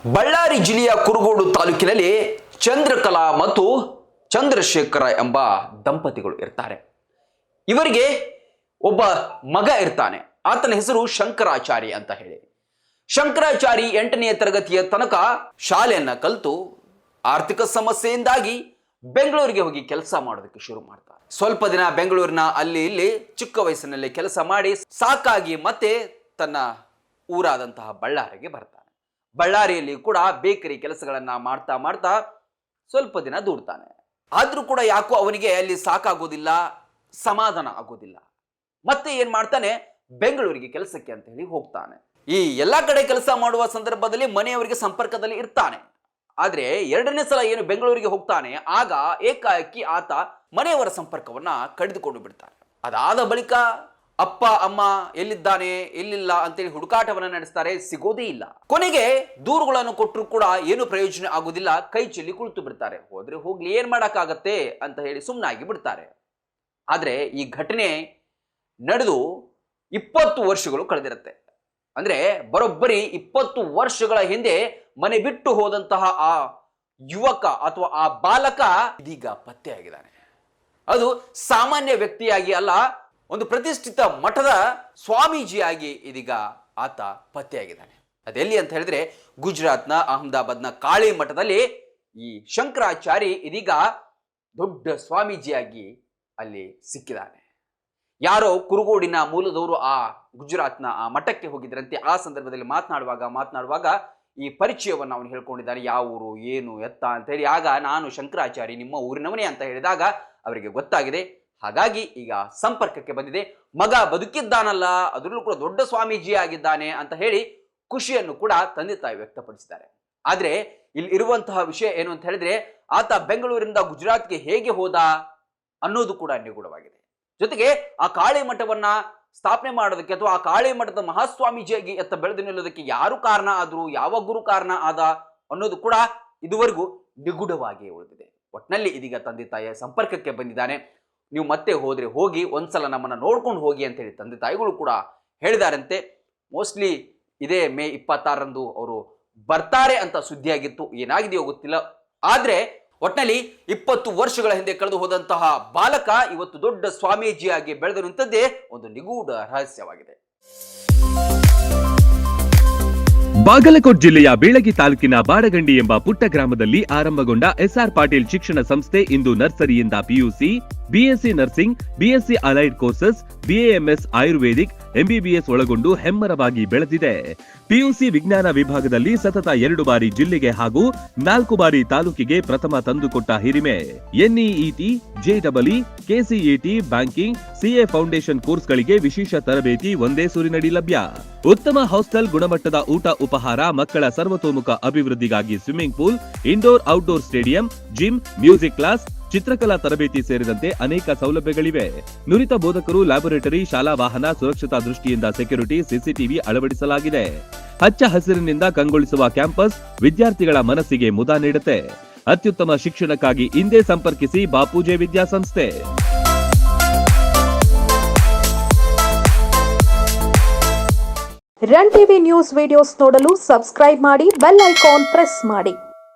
ಬಳ್ಳಾರಿ ಜಿಲ್ಲೆಯ ಕುರುಗೋಡು ತಾಲೂಕಿನಲ್ಲಿ ಚಂದ್ರಕಲಾ ಮತ್ತು ಚಂದ್ರಶೇಖರ ಎಂಬ ದಂಪತಿಗಳು ಇರ್ತಾರೆ. ಇವರಿಗೆ ಒಬ್ಬ ಮಗ ಇರ್ತಾನೆ. ಆತನ ಹೆಸರು ಶಂಕರಾಚಾರಿ ಅಂತ ಹೇಳಿ. ಶಂಕರಾಚಾರಿ 8ನೇ ತರಗತಿಯ ತನಕ ಶಾಲೆಯನ್ನ ಕಲಿತು ಆರ್ಥಿಕ ಸಮಸ್ಯೆಯಿಂದಾಗಿ ಬೆಂಗಳೂರಿಗೆ ಹೋಗಿ ಕೆಲಸ ಮಾಡೋದಕ್ಕೆ ಶುರು ಮಾಡ್ತಾರೆ. ಸ್ವಲ್ಪ ದಿನ ಬೆಂಗಳೂರಿನ ಅಲ್ಲಿ ಇಲ್ಲಿ ಚಿಕ್ಕ ವಯಸ್ಸಿನಲ್ಲಿ ಕೆಲಸ ಮಾಡಿ ಸಾಕಾಗಿ ಮತ್ತೆ ತನ್ನ ಊರಾದಂತಹ ಬಳ್ಳಾರಿಗೆ ಬರ್ತಾನೆ. ಬಳ್ಳಾರಿಯಲ್ಲಿ ಕೂಡ ಬೇಕರಿ ಕೆಲಸಗಳನ್ನ ಮಾಡ್ತಾ ಮಾಡ್ತಾ ಸ್ವಲ್ಪ ದಿನ ದೂಡ್ತಾನೆ. ಆದ್ರೂ ಕೂಡ ಯಾಕೋ ಅವನಿಗೆ ಅಲ್ಲಿ ಸಾಕಾಗೋದಿಲ್ಲ, ಸಮಾಧಾನ ಆಗೋದಿಲ್ಲ. ಮತ್ತೆ ಏನ್ ಮಾಡ್ತಾನೆ, ಬೆಂಗಳೂರಿಗೆ ಕೆಲಸಕ್ಕೆ ಅಂತ ಹೇಳಿ ಹೋಗ್ತಾನೆ. ಈ ಎಲ್ಲಾ ಕಡೆ ಕೆಲಸ ಮಾಡುವ ಸಂದರ್ಭದಲ್ಲಿ ಮನೆಯವರಿಗೆ ಸಂಪರ್ಕದಲ್ಲಿ ಇರ್ತಾನೆ. ಆದ್ರೆ 2ನೇ ಸಲ ಏನು ಬೆಂಗಳೂರಿಗೆ ಹೋಗ್ತಾನೆ, ಆಗ ಏಕಾಏಕಿ ಆತ ಮನೆಯವರ ಸಂಪರ್ಕವನ್ನ ಕಡಿದುಕೊಂಡು ಬಿಡ್ತಾನೆ. ಅದಾದ ಬಳಿಕ ಅಪ್ಪ ಅಮ್ಮ ಎಲ್ಲಿದ್ದಾನೆ ಎಲ್ಲಿಲ್ಲ ಅಂತೇಳಿ ಹುಡುಕಾಟವನ್ನ ನಡೆಸ್ತಾರೆ, ಸಿಗೋದೇ ಇಲ್ಲ. ಕೊನೆಗೆ ದೂರುಗಳನ್ನು ಕೊಟ್ಟರು ಕೂಡ ಏನು ಪ್ರಯೋಜನ ಆಗುದಿಲ್ಲ, ಕೈ ಚೆಲ್ಲಿ ಕುಳಿತು ಬಿಡ್ತಾರೆ. ಹೋದ್ರೆ ಹೋಗ್ಲಿ, ಏನ್ ಮಾಡಕ್ಕಾಗತ್ತೆ ಅಂತ ಹೇಳಿ ಸುಮ್ಮನಾಗಿ ಬಿಡ್ತಾರೆ. ಆದ್ರೆ ಈ ಘಟನೆ ನಡೆದು 20 ವರ್ಷಗಳು ಕಳೆದಿರುತ್ತೆ. ಅಂದ್ರೆ ಬರೋಬ್ಬರಿ 20 ವರ್ಷಗಳ ಹಿಂದೆ ಮನೆ ಬಿಟ್ಟು ಹೋದಂತಹ ಆ ಯುವಕ ಅಥವಾ ಆ ಬಾಲಕ ಇದೀಗ ಪತ್ತೆಯಾಗಿದ್ದಾನೆ. ಅದು ಸಾಮಾನ್ಯ ವ್ಯಕ್ತಿಯಾಗಿ ಅಲ್ಲ, ಒಂದು ಪ್ರತಿಷ್ಠಿತ ಮಠದ ಸ್ವಾಮೀಜಿಯಾಗಿ ಇದೀಗ ಆತ ಪತ್ತೆಯಾಗಿದ್ದಾನೆ. ಅದೆಲ್ಲಿ ಅಂತ ಹೇಳಿದ್ರೆ ಗುಜರಾತ್ನ ಅಹಮದಾಬಾದ್ನ ಕಾಳಿ ಮಠದಲ್ಲಿ ಈ ಶಂಕರಾಚಾರಿ ಇದೀಗ ದೊಡ್ಡ ಸ್ವಾಮೀಜಿಯಾಗಿ ಅಲ್ಲಿ ಸಿಕ್ಕಿದ್ದಾನೆ. ಯಾರೋ ಕುರುಗೋಡಿನ ಮೂಲದವರು ಆ ಗುಜರಾತ್ನ ಆ ಮಠಕ್ಕೆ ಹೋಗಿದ್ರಂತೆ. ಆ ಸಂದರ್ಭದಲ್ಲಿ ಮಾತನಾಡುವಾಗ ಈ ಪರಿಚಯವನ್ನು ಅವನು ಹೇಳ್ಕೊಂಡಿದ್ದಾನೆ. ಯಾವ ಊರು, ಏನು, ಎತ್ತ ಅಂತ ಹೇಳಿ. ಆಗ ನಾನು ಶಂಕರಾಚಾರಿ ನಿಮ್ಮ ಊರಿನವನೇ ಅಂತ ಹೇಳಿದಾಗ ಅವರಿಗೆ ಗೊತ್ತಾಗಿದೆ. ಹಾಗಾಗಿ ಈಗ ಸಂಪರ್ಕಕ್ಕೆ ಬಂದಿದೆ. ಮಗ ಬದುಕಿದ್ದಾನಲ್ಲ, ಅದರಲ್ಲೂ ಕೂಡ ದೊಡ್ಡ ಸ್ವಾಮೀಜಿ ಆಗಿದ್ದಾನೆ ಅಂತ ಹೇಳಿ ಖುಷಿಯನ್ನು ಕೂಡ ತಂದೆ ತಾಯಿ ವ್ಯಕ್ತಪಡಿಸಿದ್ದಾರೆ. ಆದ್ರೆ ಇಲ್ಲಿ ಇರುವಂತಹ ವಿಷಯ ಏನು ಅಂತ ಹೇಳಿದ್ರೆ, ಆತ ಬೆಂಗಳೂರಿನಿಂದ ಗುಜರಾತ್ಗೆ ಹೇಗೆ ಹೋದ ಅನ್ನೋದು ಕೂಡ ನಿಗೂಢವಾಗಿದೆ. ಜೊತೆಗೆ ಆ ಕಾಳಿ ಮಠವನ್ನ ಸ್ಥಾಪನೆ ಮಾಡೋದಕ್ಕೆ ಅಥವಾ ಆ ಕಾಳಿ ಮಠದ ಮಹಾಸ್ವಾಮೀಜಿಯಾಗಿ ಎತ್ತ ಬೆಳೆದು ನಿಲ್ಲೋದಕ್ಕೆ ಯಾರು ಕಾರಣ ಆದ್ರು, ಯಾವ ಗುರು ಕಾರಣ ಆದ ಅನ್ನೋದು ಕೂಡ ಇದುವರೆಗೂ ನಿಗೂಢವಾಗಿ ಉಳಿದಿದೆ. ಒಟ್ಟಿನಲ್ಲಿ ಇದೀಗ ತಂದೆ ತಾಯಿಯ ಸಂಪರ್ಕಕ್ಕೆ ಬಂದಿದ್ದಾನೆ. ನೀವು ಮತ್ತೆ ಹೋದ್ರೆ ಹೋಗಿ, ಒಂದ್ಸಲ ನಮ್ಮನ್ನ ನೋಡ್ಕೊಂಡು ಹೋಗಿ ಅಂತ ಹೇಳಿ ತಂದೆ ತಾಯಿಗಳು ಕೂಡ ಹೇಳಿದಾರಂತೆ. ಮೋಸ್ಟ್ಲಿ ಇದೇ ಮೇ 26ರಂದು ಅವರು ಬರ್ತಾರೆ ಅಂತ ಸುದ್ದಿಯಾಗಿತ್ತು. ಏನಾಗಿದೆಯೋ ಗೊತ್ತಿಲ್ಲ. ಆದ್ರೆ ಒಟ್ಟಿನಲ್ಲಿ 20 ವರ್ಷಗಳ ಹಿಂದೆ ಕಳೆದು ಹೋದಂತಹ ಬಾಲಕ ಇವತ್ತು ದೊಡ್ಡ ಸ್ವಾಮೀಜಿಯಾಗಿ ಬೆಳೆದು ನಿಂತದ್ದೇ ಒಂದು ನಿಗೂಢ ರಹಸ್ಯವಾಗಿದೆ. ಬಾಗಲಕೋಟ್ ಜಿಲ್ಲೆಯ ಬೀಳಗಿ ತಾಲೂಕಿನ ಬಾಡಗಂಡಿ ಎಂಬ ಪುಟ್ಟ ಗ್ರಾಮದಲ್ಲಿ ಆರಂಭಗೊಂಡ ಎಸ್ಆರ್ ಪಾಟೀಲ್ ಶಿಕ್ಷಣ ಸಂಸ್ಥೆ ಇಂದು ನರ್ಸರಿಯಿಂದ PUC, BSc nursing, BSc allied courses, BAMS Ayurvedic, MBBS ಒಳಗೊಂಡು ಹೆಮ್ಮರವಾಗಿ ಬೆಳೆದಿದೆ. ಪಿಯುಸಿ ವಿಜ್ಞಾನ ವಿಭಾಗದಲ್ಲಿ ಸತತ 2 ಬಾರಿ ಜಿಲ್ಲೆಗೆ ಹಾಗೂ 4 ಬಾರಿ ತಾಲೂಕಿಗೆ ಪ್ರಥಮ ತಂದುಕೊಟ್ಟ ಹಿರಿಮೆ. NEET, JEE, KCET, banking, CA foundation ಕೋರ್ಸ್ಗಳಿಗೆ ವಿಶೇಷ ತರಬೇತಿ ಒಂದೇ ಸೂರಿನಡಿ ಲಭ್ಯ. ಉತ್ತಮ ಹಾಸ್ಟೆಲ್, ಗುಣಮಟ್ಟದ ಊಟ ಉಪಹಾರ, ಮಕ್ಕಳ ಸರ್ವತೋಮುಖ ಅಭಿವೃದ್ಧಿಗಾಗಿ swimming pool, indoor outdoor stadium, gym, music class, ಚಿತ್ರಕಲಾ ತರಬೇತಿ ಸೇರಿದಂತೆ ಅನೇಕ ಸೌಲಭ್ಯಗಳಿವೆ. ನುರಿತ ಬೋಧಕರು, ಲ್ಯಾಬೊರೇಟರಿ, ಶಾಲಾ ವಾಹನ, ಸುರಕ್ಷತಾ ದೃಷ್ಟಿಯಿಂದ ಸೆಕ್ಯೂರಿಟಿ, ಸಿಸಿಟಿವಿ ಅಳವಡಿಸಲಾಗಿದೆ. ಹಚ್ಚ ಹಸಿರಿನಿಂದ ಕಂಗೊಳಿಸುವ ಕ್ಯಾಂಪಸ್ ವಿದ್ಯಾರ್ಥಿಗಳ ಮನಸ್ಸಿಗೆ ಮುದ ನೀಡುತ್ತೆ. ಅತ್ಯುತ್ತಮ ಶಿಕ್ಷಣಕ್ಕಾಗಿ ಇಂದೇ ಸಂಪರ್ಕಿಸಿ ಬಾಪೂಜೆ ವಿದ್ಯಾಸಂಸ್ಥೆ. ರನ್ ಟಿವಿ ನ್ಯೂಸ್ ವಿಡಿಯೋಸ್ ನೋಡಲು ಸಬ್ಸ್ಕ್ರೈಬ್ ಮಾಡಿ, ಬೆಲ್ ಐಕಾನ್ ಪ್ರೆಸ್ ಮಾಡಿ.